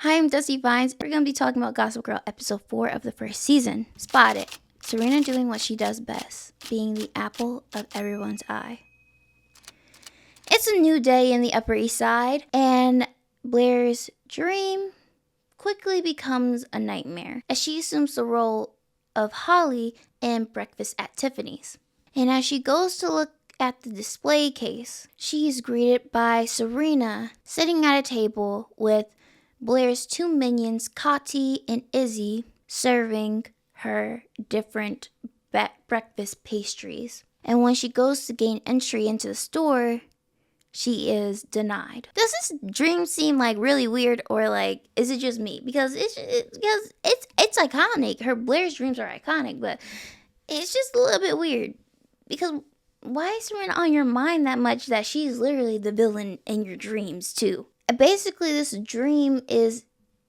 Hi, I'm Dusty Vines. We're going to be talking about Gossip Girl episode 4 of the first season. Spot It. Serena doing what she does best, being the apple of everyone's eye. It's a new day in the Upper East Side, and Blair's dream quickly becomes a nightmare as she assumes the role of Holly in Breakfast at Tiffany's. And as she goes to look at the display case, she is greeted by Serena sitting at a table with Blair's two minions, Kati and Izzy, serving her different breakfast pastries. And when she goes to gain entry into the store, she is denied. Does this dream seem like really weird, or like is it just me? Because it's iconic. Blair's dreams are iconic, but it's just a little bit weird. Because why is Serena on your mind that much that she's literally the villain in your dreams too? Basically, this dream is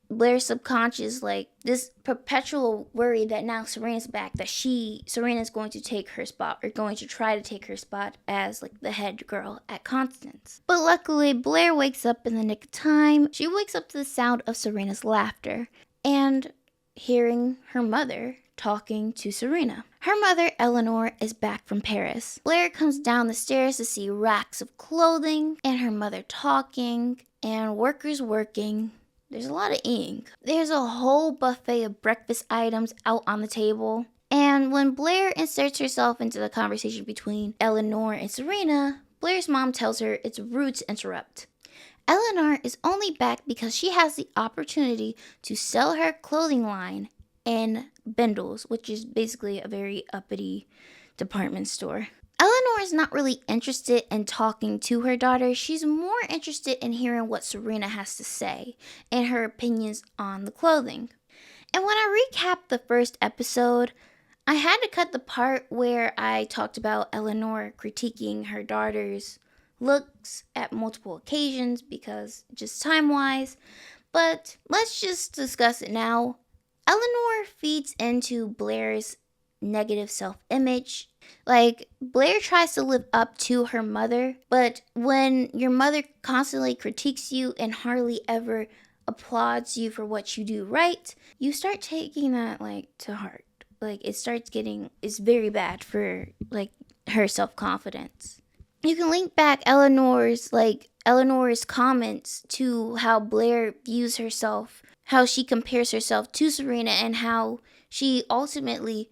Blair's subconscious, like this perpetual worry that now Serena's back, that Serena's going to take her spot, or going to try to take her spot as like the head girl at Constance. But luckily, Blair wakes up in the nick of time. She wakes up to the sound of Serena's laughter and hearing her mother talking to Serena. Her mother, Eleanor, is back from Paris. Blair comes down the stairs to see racks of clothing and her mother talking and workers working. There's a lot of ink. There's a whole buffet of breakfast items out on the table. And when Blair inserts herself into the conversation between Eleanor and Serena, Blair's mom tells her it's rude to interrupt. Eleanor is only back because she has the opportunity to sell her clothing line in Bindle's, which is basically a very uppity department store. Eleanor is not really interested in talking to her daughter. She's more interested in hearing what Serena has to say and her opinions on the clothing. And when I recap the first episode, I had to cut the part where I talked about Eleanor critiquing her daughter's looks at multiple occasions because just time-wise. But let's just discuss it now. Eleanor feeds into Blair's negative self-image. Like, Blair tries to live up to her mother, but when your mother constantly critiques you and hardly ever applauds you for what you do right, you start taking that like to heart. Like, it's very bad for like her self-confidence. You can link back Eleanor's comments to how Blair views herself, how she compares herself to Serena, and how she ultimately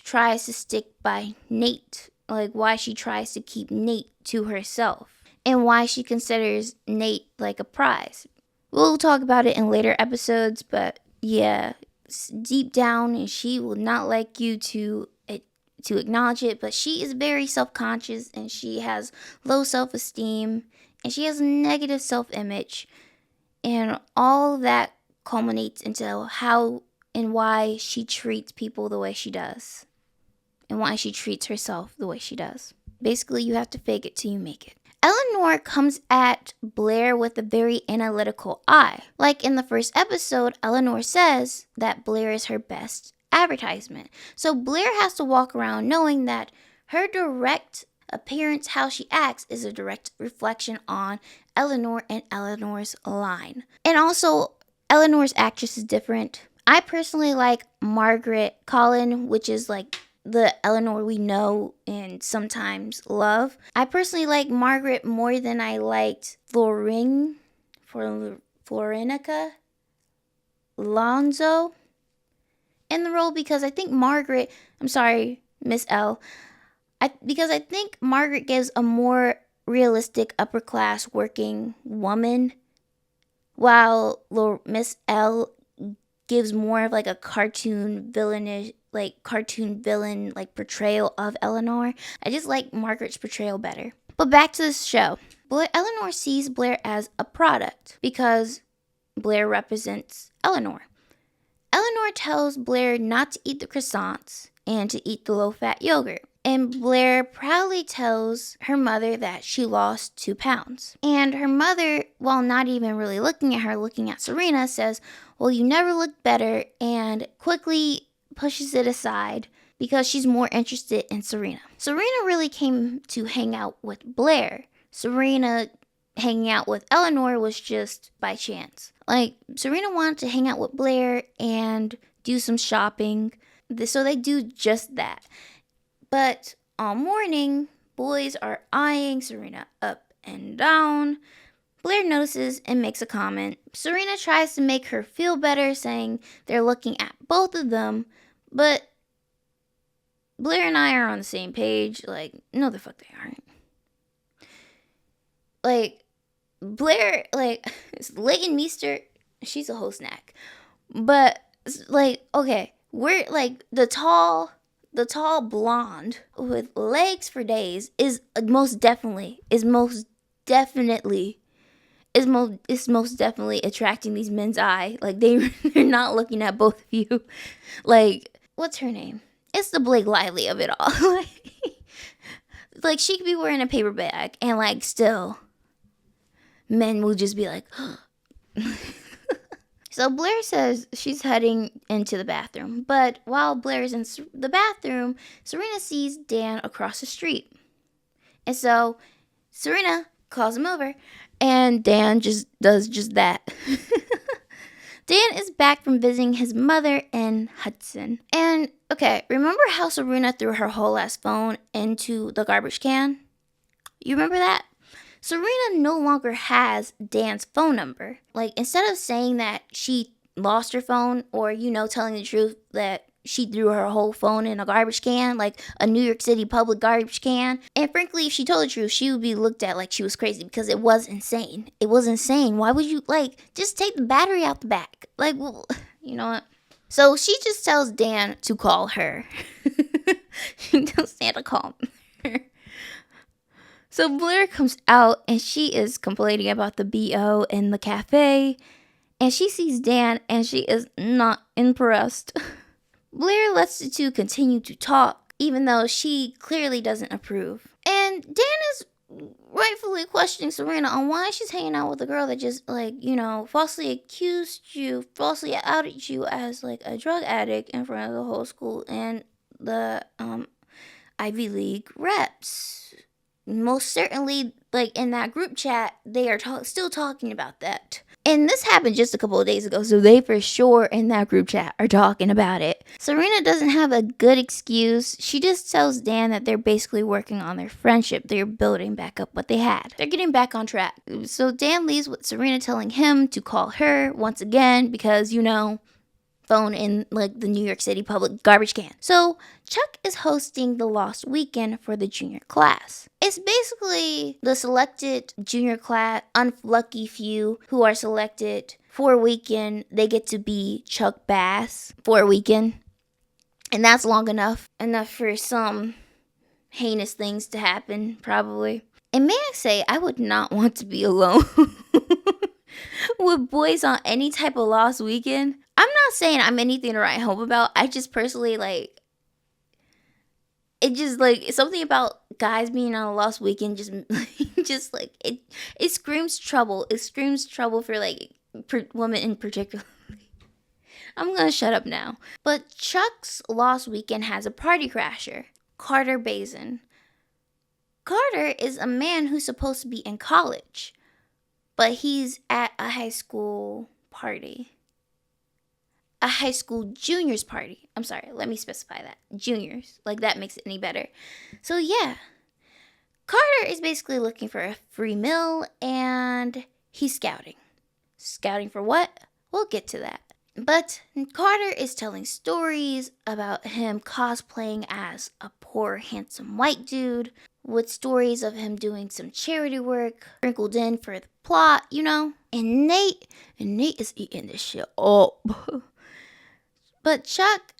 tries to stick by Nate, like why she tries to keep Nate to herself, and why she considers Nate like a prize. We'll talk about it in later episodes, but yeah, deep down, and she will not like you to acknowledge it, but she is very self-conscious, and she has low self-esteem, and she has negative self-image, and all that culminates into how and why she treats people the way she does, and why she treats herself the way she does. Basically, you have to fake it till you make it. Eleanor comes at Blair with a very analytical eye. Like in the first episode, Eleanor says that Blair is her best advertisement. So Blair has to walk around knowing that her direct appearance, how she acts, is a direct reflection on Eleanor and Eleanor's line. And also, Eleanor's actress is different. I personally like Margaret Collin, which is like the Eleanor we know and sometimes love. I personally like Margaret more than I liked Florenica Lonzo in the role, because I think Miss L, because I think Margaret gives a more realistic upper class working woman, while Miss L gives more of like a cartoon villain like portrayal of Eleanor. I just like Margaret's portrayal better. But back to this show. Eleanor sees Blair as a product because Blair represents Eleanor. Eleanor tells Blair not to eat the croissants and to eat the low-fat yogurt. And Blair proudly tells her mother that she lost 2 pounds. And her mother, while not even really looking at her, looking at Serena, says, "Well, you never looked better," and quickly pushes it aside because she's more interested in Serena. Serena really came to hang out with Blair. Serena hanging out with Eleanor was just by chance. Like, Serena wanted to hang out with Blair and do some shopping. So they do just that. But all morning, boys are eyeing Serena up and down. Blair notices and makes a comment. Serena tries to make her feel better, saying they're looking at both of them. But Blair and I are on the same page. Like, no, the fuck they aren't. Like, Blair, like, Leighton Meester, she's a whole snack. But, like, okay, we're, like, the tall blonde with legs for days is most definitely attracting these men's eye. Like, they're not looking at both of you. Like, what's her name? It's the Blake Lively of it all. Like, she could be wearing a paper bag and, like, still men will just be like, So Blair says she's heading into the bathroom, but while Blair is in the bathroom, Serena sees Dan across the street. And so Serena calls him over, and Dan just does just that. Dan is back from visiting his mother in Hudson. And, okay, remember how Serena threw her whole ass phone into the garbage can? You remember that? Serena no longer has Dan's phone number. Like, instead of saying that she lost her phone or, telling the truth that she threw her whole phone in a garbage can, like a New York City public garbage can. And frankly, if she told the truth, she would be looked at like she was crazy because it was insane. It was insane. Why would you, just take the battery out the back? Like, well, you know what? So she just tells Dan to call her. She tells Dan to call her. So Blair comes out and she is complaining about the BO in the cafe. And she sees Dan and she is not impressed. Blair lets the two continue to talk, even though she clearly doesn't approve. And Dan is rightfully questioning Serena on why she's hanging out with a girl that just, falsely accused you, falsely outed you as, a drug addict in front of the whole school and the Ivy League reps. Most certainly, in that group chat, they are still talking about that. And this happened just a couple of days ago, so they for sure in that group chat are talking about it. Serena doesn't have a good excuse. She just tells Dan that they're basically working on their friendship. They're building back up what they had. They're getting back on track. So Dan leaves with Serena telling him to call her once again because, phone in the New York City public garbage can. So Chuck is hosting the Lost Weekend for the junior class. It's basically the selected junior class, unlucky few who are selected for a weekend. They get to be Chuck Bass for a weekend. And that's long enough for some heinous things to happen, probably. And may I say, I would not want to be alone with boys on any type of Lost Weekend. I'm not saying I'm anything to write home about. I just personally, it just, something about guys being on a Lost Weekend it screams trouble. It screams trouble for, women in particular. I'm gonna shut up now. But Chuck's Lost Weekend has a party crasher, Carter Bazin. Carter is a man who's supposed to be in college, but he's at a high school party. A high school juniors party. I'm sorry, let me specify that. Juniors. That makes it any better. So yeah. Carter is basically looking for a free meal and he's scouting. Scouting for what? We'll get to that. But Carter is telling stories about him cosplaying as a poor, handsome white dude with stories of him doing some charity work sprinkled in for the plot, And Nate is eating this shit up. But Chuck,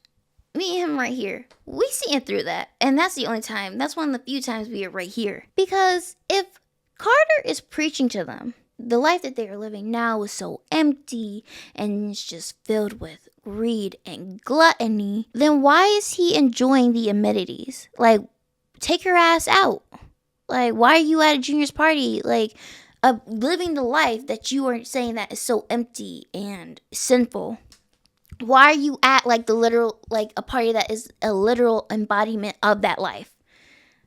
me and him right here, we seeing through that. And that's the only time, that's one of the few times we are right here. Because if Carter is preaching to them, the life that they are living now is so empty and it's just filled with greed and gluttony, then why is he enjoying the amenities? Take your ass out. Why are you at a junior's party? Living the life that you are saying that is so empty and sinful. Why are you at the literal, a party that is a literal embodiment of that life?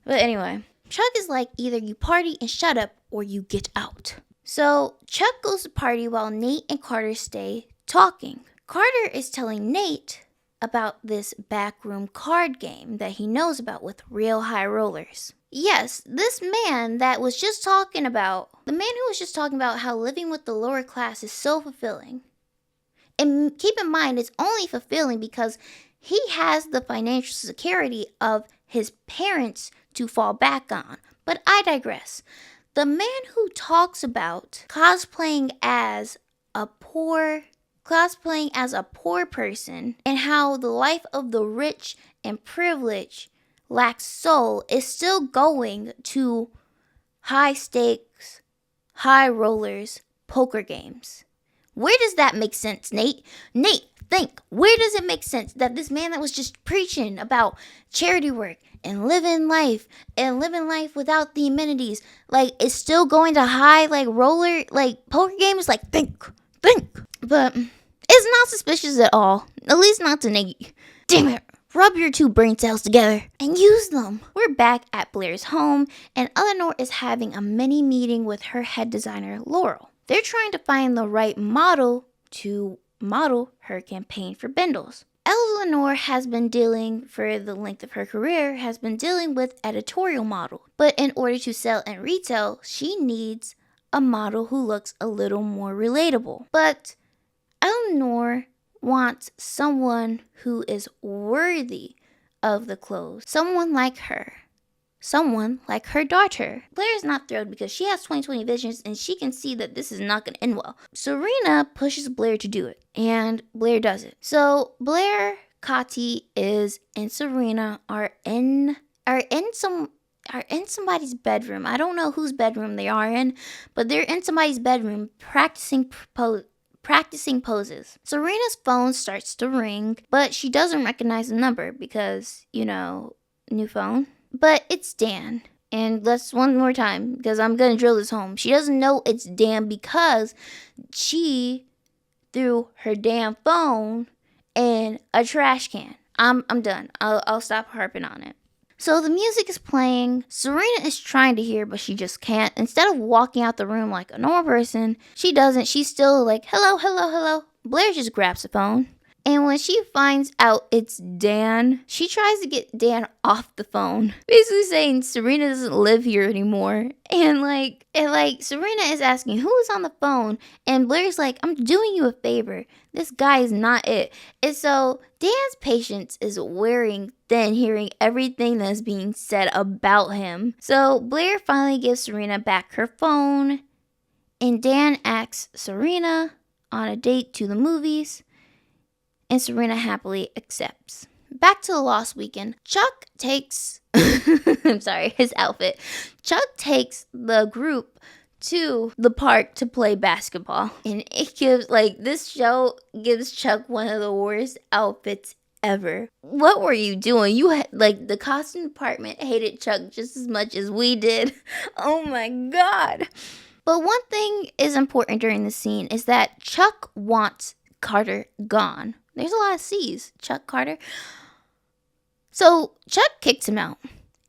But anyway, Chuck is either you party and shut up or you get out. So Chuck goes to party while Nate and Carter stay talking. Carter is telling Nate about this backroom card game that he knows about with real high rollers. Yes, this man that was just talking about, the man who was just talking about how living with the lower class is so fulfilling. And keep in mind, it's only fulfilling because he has the financial security of his parents to fall back on. But I digress. The man who talks about cosplaying as a poor person and how the life of the rich and privileged lacks soul is still going to high stakes, high rollers, poker games. Where does that make sense, Nate? Nate, think. Where does it make sense that this man that was just preaching about charity work and living life without the amenities, is still going to high, roller, poker games? Think. But it's not suspicious at all. At least not to Nate. Damn it. Rub your two brain cells together and use them. We're back at Blair's home, and Eleanor is having a mini meeting with her head designer, Laurel. They're trying to find the right model to model her campaign for Bindles. Eleanor has been dealing, for the length of her career, with editorial model. But in order to sell and retail, she needs a model who looks a little more relatable. But Eleanor wants someone who is worthy of the clothes. Someone like her. Someone like her daughter. Blair is not thrilled because she has 20/20 visions and she can see that this is not going to end well. Serena pushes Blair to do it, and Blair does it. So Blair, Kati, and Serena are in somebody's bedroom. I don't know whose bedroom they are in, but they're in somebody's bedroom practicing poses. Serena's phone starts to ring, but she doesn't recognize the number because, new phone. But it's Dan. And let's one more time, because I'm going to drill this home. She doesn't know it's Dan because she threw her damn phone in a trash can. I'm done. I'll stop harping on it. So the music is playing. Serena is trying to hear, but she just can't. Instead of walking out the room like a normal person, she doesn't. She's still like, hello, hello, hello. Blair just grabs the phone. And when she finds out it's Dan, she tries to get Dan off the phone. Basically saying Serena doesn't live here anymore. And Serena is asking who's on the phone. And Blair's like, I'm doing you a favor. This guy is not it. And so Dan's patience is wearing thin hearing everything that's being said about him. So Blair finally gives Serena back her phone. And Dan asks Serena on a date to the movies. And Serena happily accepts. Back to the Lost Weekend. Chuck takes his outfit. Chuck takes the group to the park to play basketball. And it gives, this show gives Chuck one of the worst outfits ever. What were you doing? You had, the costume department hated Chuck just as much as we did. Oh my God. But one thing is important during the scene is that Chuck wants Carter gone. There's a lot of C's. Chuck Carter. So Chuck kicks him out.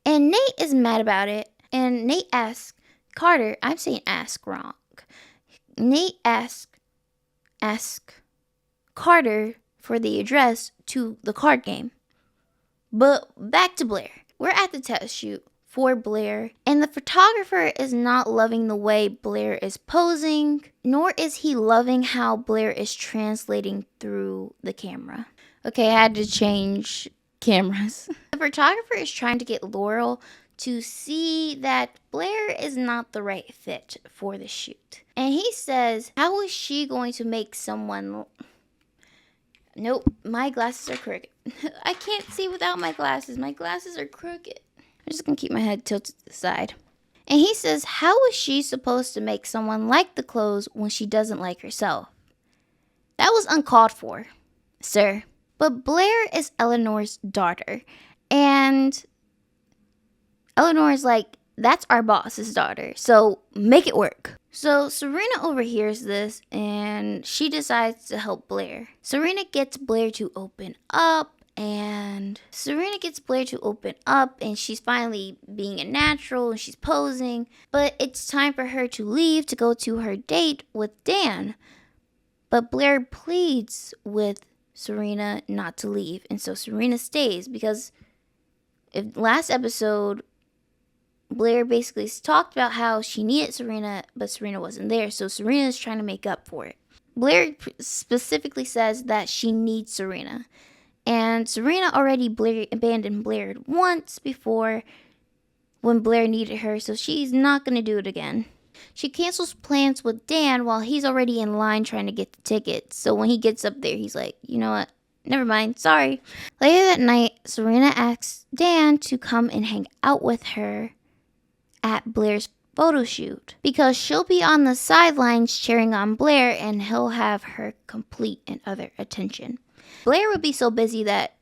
And Nate is mad about it. And Nate asks Carter, I'm saying ask wrong. Nate asks Carter for the address to the card game. But back to Blair. We're at the test shoot for Blair. And the photographer is not loving the way Blair is posing, nor is he loving how Blair is translating through the camera. Okay, I had to change cameras. The photographer is trying to get Laurel to see that Blair is not the right fit for the shoot. And he says, how is she going to make someone... Nope, my glasses are crooked. I can't see without my glasses. My glasses are crooked. I'm just going to keep my head tilted to the side. And he says, how is she supposed to make someone like the clothes when she doesn't like herself? That was uncalled for, sir. But Blair is Eleanor's daughter. And Eleanor is like, that's our boss's daughter, so make it work. So Serena overhears this and she decides to help Blair. Serena gets Blair to open up And Serena gets Blair to open up, and she's finally being a natural and she's posing. But it's time for her to leave to go to her date with Dan. But Blair pleads with Serena not to leave. And so Serena stays because last episode, Blair basically talked about how she needed Serena, but Serena wasn't there. So Serena's trying to make up for it. Blair specifically says that she needs Serena. And Serena already abandoned Blair once before when Blair needed her, so she's not going to do it again. She cancels plans with Dan while he's already in line trying to get the tickets. So when he gets up there, he's like, you know what? Never mind, sorry. Later that night, Serena asks Dan to come and hang out with her at Blair's photo shoot because she'll be on the sidelines cheering on Blair and he'll have her complete and utter attention. Blair would be so busy that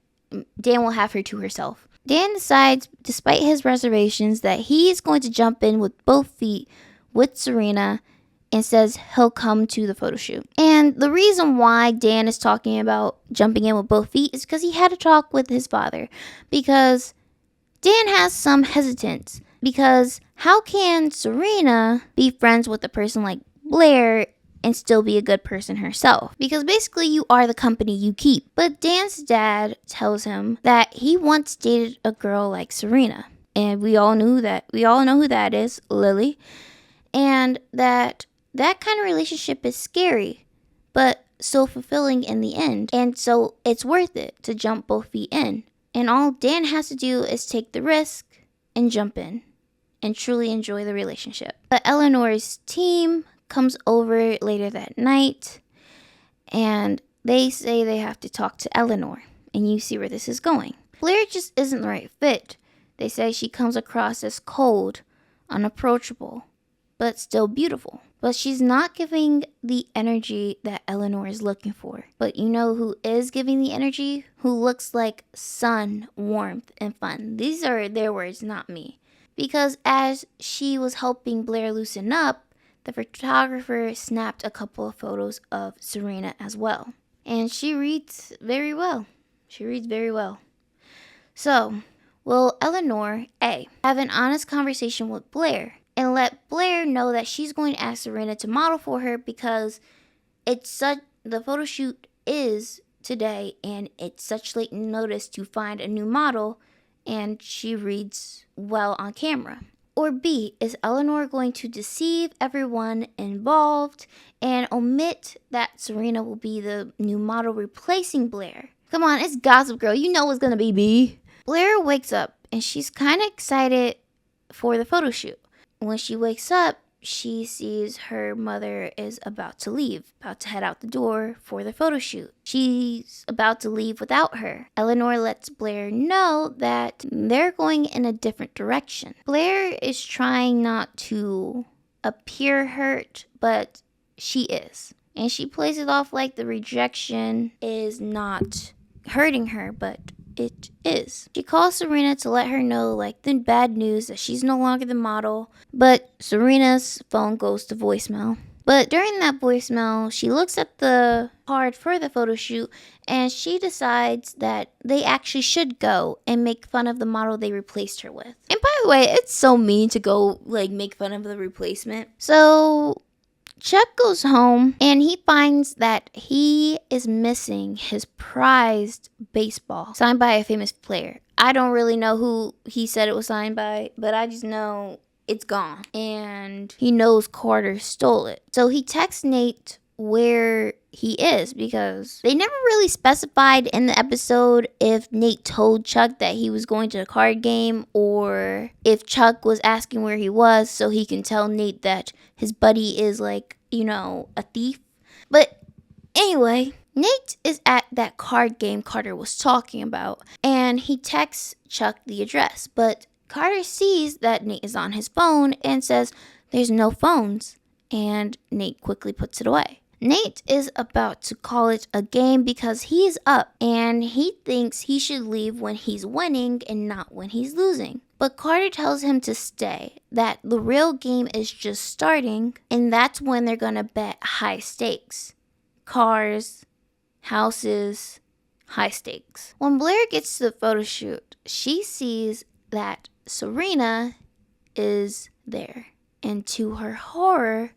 Dan will have her to herself. Dan decides, despite his reservations, that he's going to jump in with both feet with Serena and says he'll come to the photo shoot. And the reason why Dan is talking about jumping in with both feet is because he had a talk with his father. Because Dan has some hesitance. Because how can Serena be friends with a person like Blair and still be a good person herself? Because basically you are the company you keep. But Dan's dad tells him that he once dated a girl like Serena. And we all know who that is, Lily. And that kind of relationship is scary, but so fulfilling in the end. And so it's worth it to jump both feet in. And all Dan has to do is take the risk and jump in and truly enjoy the relationship. But Eleanor's team comes over later that night and they say they have to talk to Eleanor. And you see where this is going. Blair just isn't the right fit. They say she comes across as cold, unapproachable, but still beautiful. But she's not giving the energy that Eleanor is looking for. But you know who is giving the energy? Who looks like sun, warmth, and fun. These are their words, not me. Because as she was helping Blair loosen up, the photographer snapped a couple of photos of Serena as well. And she reads very well. So, will Eleanor, A, have an honest conversation with Blair and let Blair know that she's going to ask Serena to model for her because the photo shoot is today and it's such late notice to find a new model and she reads well on camera? Or B, is Eleanor going to deceive everyone involved and omit that Serena will be the new model replacing Blair? Come on, it's Gossip Girl. You know it's going to be B. Blair wakes up and she's kind of excited for the photo shoot. When she wakes up, she sees her mother is about to leave, about to head out the door for the photo shoot. She's about to leave without her. Eleanor lets Blair know that they're going in a different direction. Blair is trying not to appear hurt, but she is. And she plays it off like the rejection is not hurting her, but it is. She calls Serena to let her know the bad news that she's no longer the model, but Serena's phone goes to voicemail. But during that voicemail, she looks at the card for the photo shoot and she decides that they actually should go and make fun of the model they replaced her with. And by the way, it's so mean to go make fun of the replacement. So Chuck goes home and he finds that he is missing his prized baseball signed by a famous player. I don't really know who he said it was signed by, but I just know it's gone. And he knows Carter stole it. So he texts Nate where he is because they never really specified in the episode if Nate told Chuck that he was going to a card game or if Chuck was asking where he was so he can tell Nate that his buddy is a thief. But anyway, Nate is at that card game Carter was talking about and he texts Chuck the address, but Carter sees that Nate is on his phone and says there's no phones, and Nate quickly puts it away. Nate is about to call it a game because he's up and he thinks he should leave when he's winning and not when he's losing. But Carter tells him to stay, that the real game is just starting and that's when they're going to bet high stakes. Cars, houses, high stakes. When Blair gets to the photo shoot, she sees that Serena is there. And to her horror,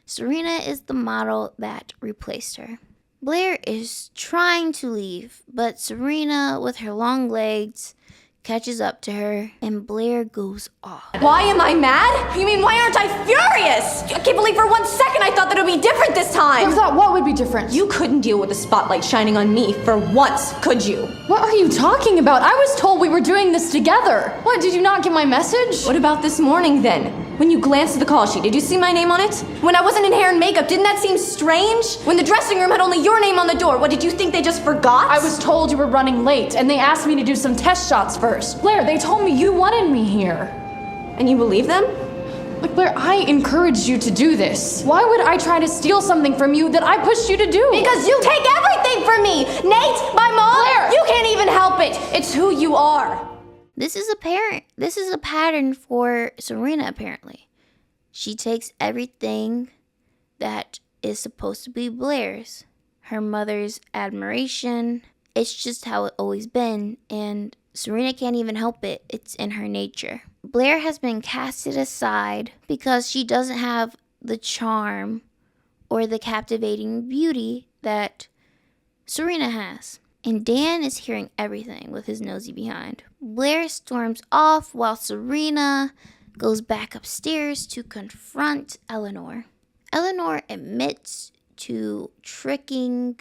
Serena is the model that replaced her. Blair is trying to leave, but Serena, with her long legs, catches up to her, and Blair goes off. Why am I mad? You mean, why aren't I furious? I can't believe for 1 second I thought that it would be different this time. You thought what would be different? You couldn't deal with the spotlight shining on me for once, could you? What are you talking about? I was told we were doing this together. What, did you not get my message? What about this morning then? When you glanced at the call sheet, did you see my name on it? When I wasn't in hair and makeup, didn't that seem strange? When the dressing room had only your name on the door, what, did you think they just forgot? I was told you were running late, and they asked me to do some test shots first. Blair, they told me you wanted me here. And you believe them? Look, Blair, I encouraged you to do this. Why would I try to steal something from you that I pushed you to do? Because you take everything from me! Nate, my mom, Blair! You can't even help it! It's who you are! This is a pattern for Serena, apparently. She takes everything that is supposed to be Blair's. Her mother's admiration. It's just how it's always been, and Serena can't even help it. It's in her nature. Blair has been casted aside because she doesn't have the charm or the captivating beauty that Serena has. And Dan is hearing everything with his nosy behind. Blair storms off while Serena goes back upstairs to confront Eleanor. Eleanor admits to tricking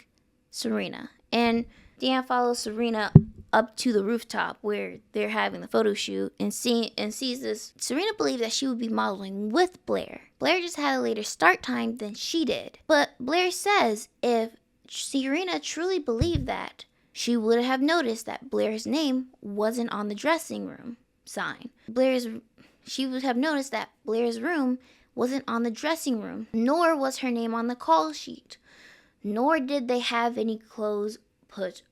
Serena, and Dan follows Serena up to the rooftop where they're having the photo shoot and sees this. Serena believed that she would be modeling with Blair. Blair just had a later start time than she did. But Blair says if Serena truly believed that, she would have noticed that Blair's name wasn't on the dressing room sign. She would have noticed that Blair's room wasn't on the dressing room, nor was her name on the call sheet, nor did they have any clothes put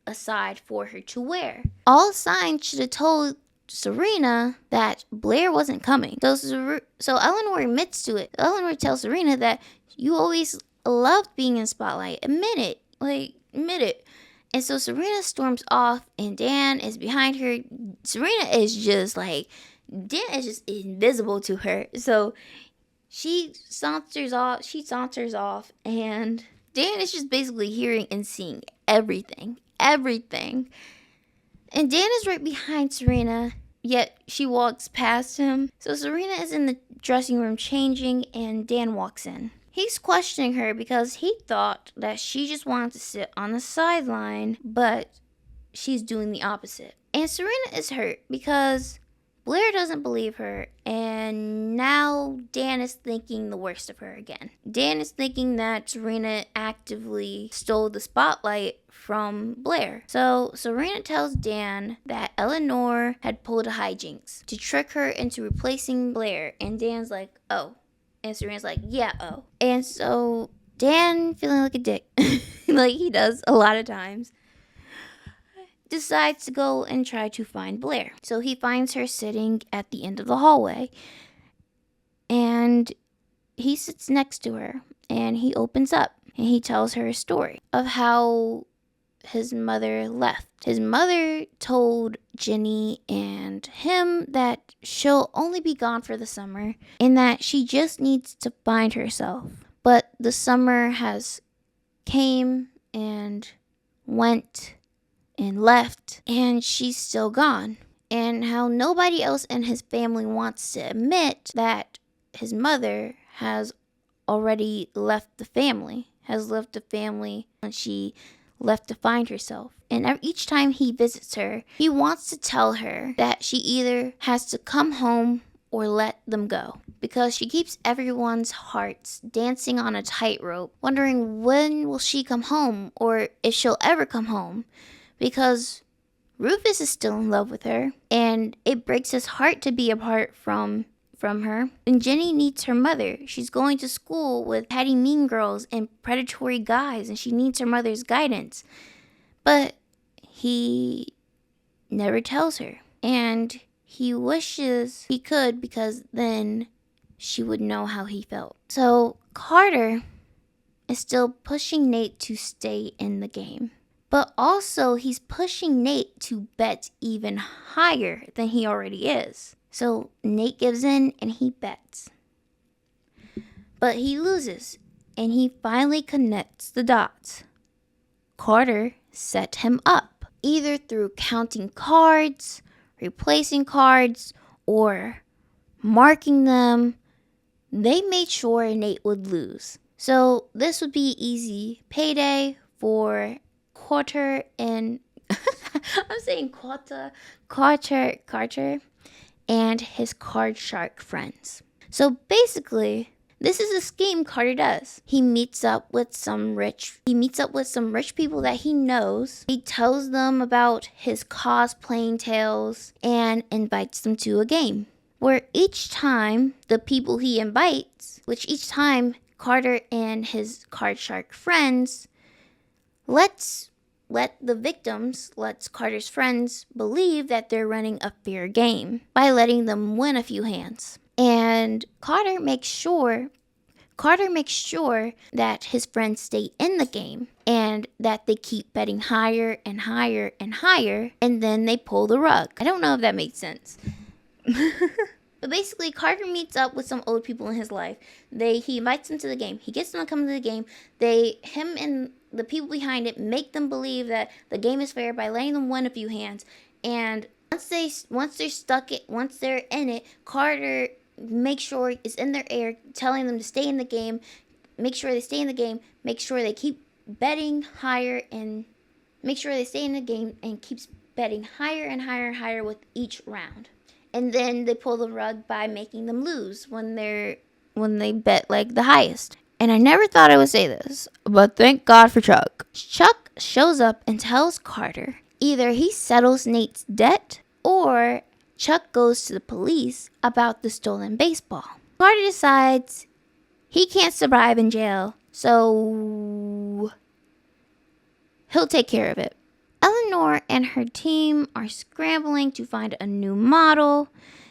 aside for her to wear. All signs should have told Serena that Blair wasn't coming. So Eleanor admits to it. Eleanor tells Serena that you always loved being in spotlight. Admit it. And so Serena storms off, and Dan is behind her. Serena is just like, Dan is just invisible to her. So she saunters off, and Dan is just basically hearing and seeing everything. And Dan is right behind Serena, yet she walks past him. So Serena is in the dressing room changing, and Dan walks in. He's questioning her because he thought that she just wanted to sit on the sideline, but she's doing the opposite. And Serena is hurt because Blair doesn't believe her, and now Dan is thinking the worst of her again. Dan is thinking that Serena actively stole the spotlight from Blair. So Serena tells Dan that Eleanor had pulled a hijinks to trick her into replacing Blair, and Dan's like, oh. And Serena's like, yeah, oh. And so Dan, feeling like a dick, like he does a lot of times, decides to go and try to find Blair. So he finds her sitting at the end of the hallway, and he sits next to her, and he opens up, and he tells her a story of how his mother left. His mother told Jenny and him that she'll only be gone for the summer and that she just needs to find herself. But the summer has came and went and left, and she's still gone. And how nobody else in his family wants to admit that his mother has already left the family, and she left to find herself. And each time he visits her, he wants to tell her that she either has to come home or let them go, because she keeps everyone's hearts dancing on a tightrope, wondering when will she come home, or if she'll ever come home, because Rufus is still in love with her, and it breaks his heart to be apart from her. And Jenny needs her mother. She's going to school with petty mean girls and predatory guys, and she needs her mother's guidance. But he never tells her. And he wishes he could, because then she would know how he felt. So Carter is still pushing Nate to stay in the game. But also, he's pushing Nate to bet even higher than he already is. So Nate gives in and he bets. But he loses, and he finally connects the dots. Carter set him up, either through counting cards, replacing cards, or marking them. They made sure Nate would lose. So this would be easy payday for Carter and I'm saying Carter and his card shark friends. So basically, this is a scheme Carter does. He meets up with some rich people that he knows. He tells them about his cosplaying tales and invites them to a game. Where each time the people he invites, which each time Carter and his card shark friends lets Carter's friends believe that they're running a fair game by letting them win a few hands. And Carter makes sure that his friends stay in the game and that they keep betting higher and higher and higher, and then they pull the rug. I don't know if that makes sense. But basically, Carter meets up with some old people in his life. He invites them to the game. He gets them to come to the game. Him and the people behind it make them believe that the game is fair by letting them win a few hands. And once they're in it, Carter makes sure it's in their ear, telling them to stay in the game. Make sure they stay in the game. Make sure they keep betting higher, and make sure they stay in the game and keeps betting higher and higher and higher with each round. And then they pull the rug by making them lose when they bet like the highest. And I never thought I would say this, but thank God for Chuck. Chuck shows up and tells Carter either he settles Nate's debt or Chuck goes to the police about the stolen baseball. Carter decides he can't survive in jail, so he'll take care of it. Eleanor and her team are scrambling to find a new model,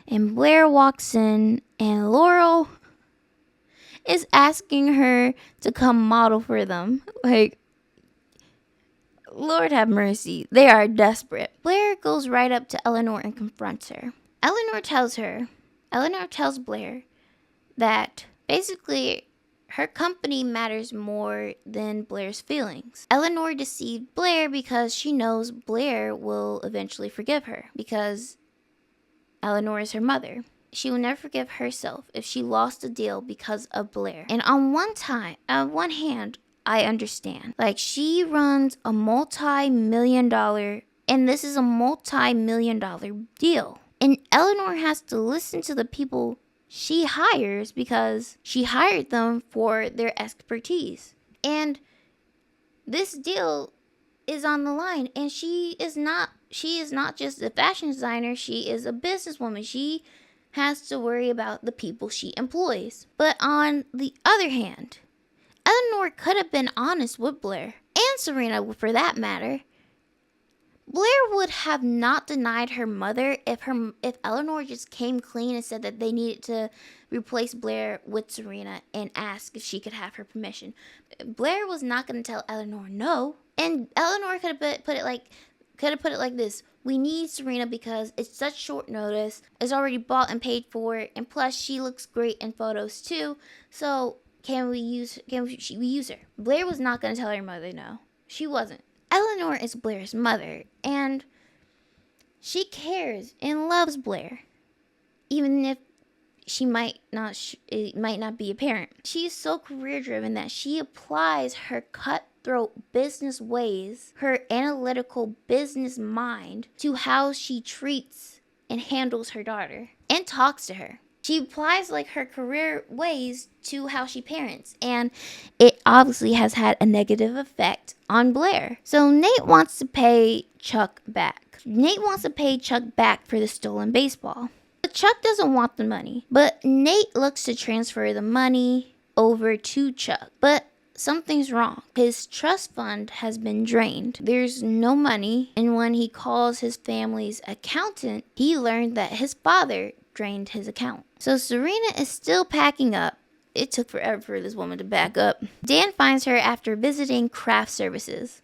and Blair walks in, and Laurel is asking her to come model for them. Like, Lord have mercy, they are desperate. Blair goes right up to Eleanor and confronts her. Eleanor tells Blair that basically her company matters more than Blair's feelings. Eleanor deceived Blair because she knows Blair will eventually forgive her, because Eleanor is her mother. She will never forgive herself if she lost a deal because of Blair. And on one hand, I understand. Like, she runs a multi-million-dollar, and this is a multi-million-dollar deal. And Eleanor has to listen to the people she hires because she hired them for their expertise. And this deal is on the line, and she is not just a fashion designer, she is a businesswoman. She has to worry about the people she employs. But on the other hand, Eleanor could have been honest with Blair, and Serena for that matter. Blair would have not denied her mother if Eleanor just came clean and said that they needed to replace Blair with Serena and ask if she could have her permission. Blair was not going to tell Eleanor no, and Eleanor could have put it like this: we need Serena because it's such short notice. It's already bought and paid for, and plus she looks great in photos too. So can we use her? Blair was not going to tell her mother no. She wasn't. Eleanor is Blair's mother, and she cares and loves Blair, even if it might not be apparent. She is so career-driven that she applies her cutthroat business ways, her analytical business mind, to how she treats and handles her daughter and talks to her. She applies like her career ways to how she parents, and it obviously has had a negative effect on Blair. So Nate wants to pay Chuck back. Nate wants to pay Chuck back for the stolen baseball. But Chuck doesn't want the money. But Nate looks to transfer the money over to Chuck. But something's wrong. His trust fund has been drained. There's no money, and when he calls his family's accountant, he learned that his father drained his account. So Serena is still packing up, it took forever for this woman to back up. Dan finds her after visiting craft services.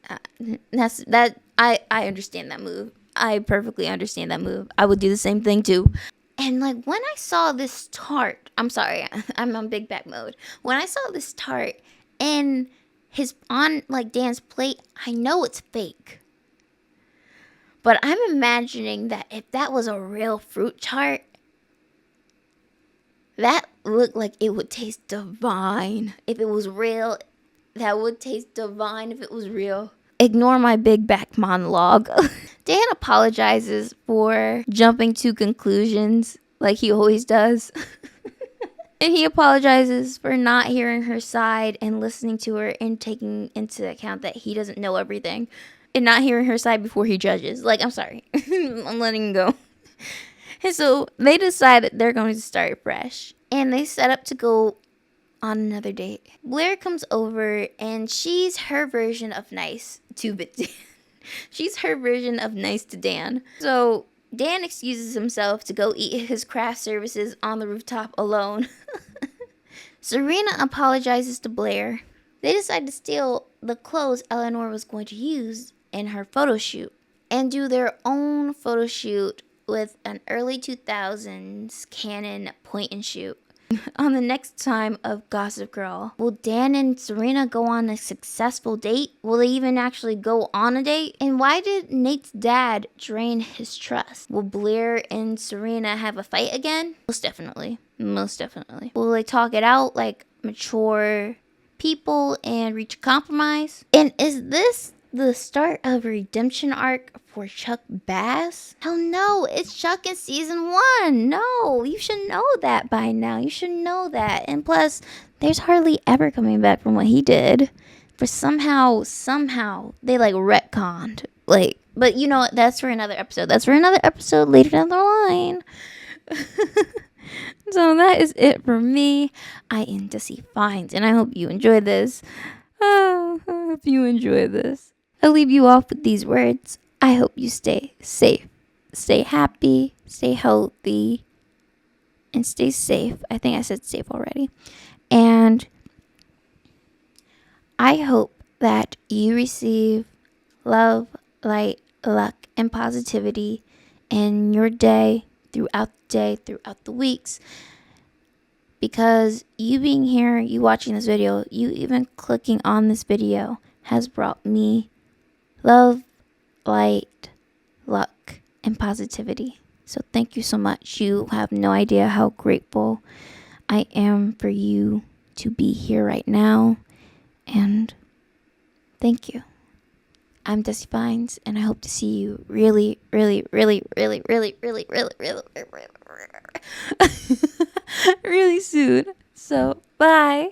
I understand that move. I perfectly understand that move. I would do the same thing too. And like when I saw this tart, I'm sorry, I'm on big back mode. When I saw this tart and on like Dan's plate, I know it's fake. But I'm imagining that if that was a real fruit tart, that looked like it would taste divine. If it was real, that would taste divine if it was real. Ignore my big back monologue. Dan apologizes for jumping to conclusions like he always does. And he apologizes for not hearing her side and listening to her and taking into account that he doesn't know everything. And not hearing her side before he judges. Like, I'm sorry. I'm letting him go. And so they decide that they're going to start fresh. And they set up to go on another date. Blair comes over and she's her version of nice to Dan. She's her version of nice to Dan. So Dan excuses himself to go eat his craft services on the rooftop alone. Serena apologizes to Blair. They decide to steal the clothes Eleanor was going to use in her photo shoot and do their own photo shoot with an early 2000s Canon point and shoot. On the next time of Gossip Girl, will Dan and Serena go on a successful date? Will they even actually go on a date? And why did Nate's dad drain his trust? Will Blair and Serena have a fight again? Most definitely. Most definitely. Will they talk it out like mature people and reach a compromise? And is this the start of a redemption arc for Chuck Bass? Hell no, it's Chuck in season 1. No, you should know that by now. You should know that. And plus, there's hardly ever coming back from what he did. For somehow, they like retconned. Like, but you know what? That's for another episode. That's for another episode later down the line. So that is it for me. I am Desi Fines, and I hope you enjoyed this. Oh, I hope you enjoyed this. I'll leave you off with these words. I hope you stay safe, stay happy, stay healthy, and stay safe. I think I said safe already. And I hope that you receive love, light, luck, and positivity in your day, throughout the weeks. Because you being here, you watching this video, you even clicking on this video has brought me love, light, luck, and positivity. So thank you so much. You have no idea how grateful I am for you to be here right now. And thank you. I'm Desi Fines, and I hope to see you really soon. So, bye.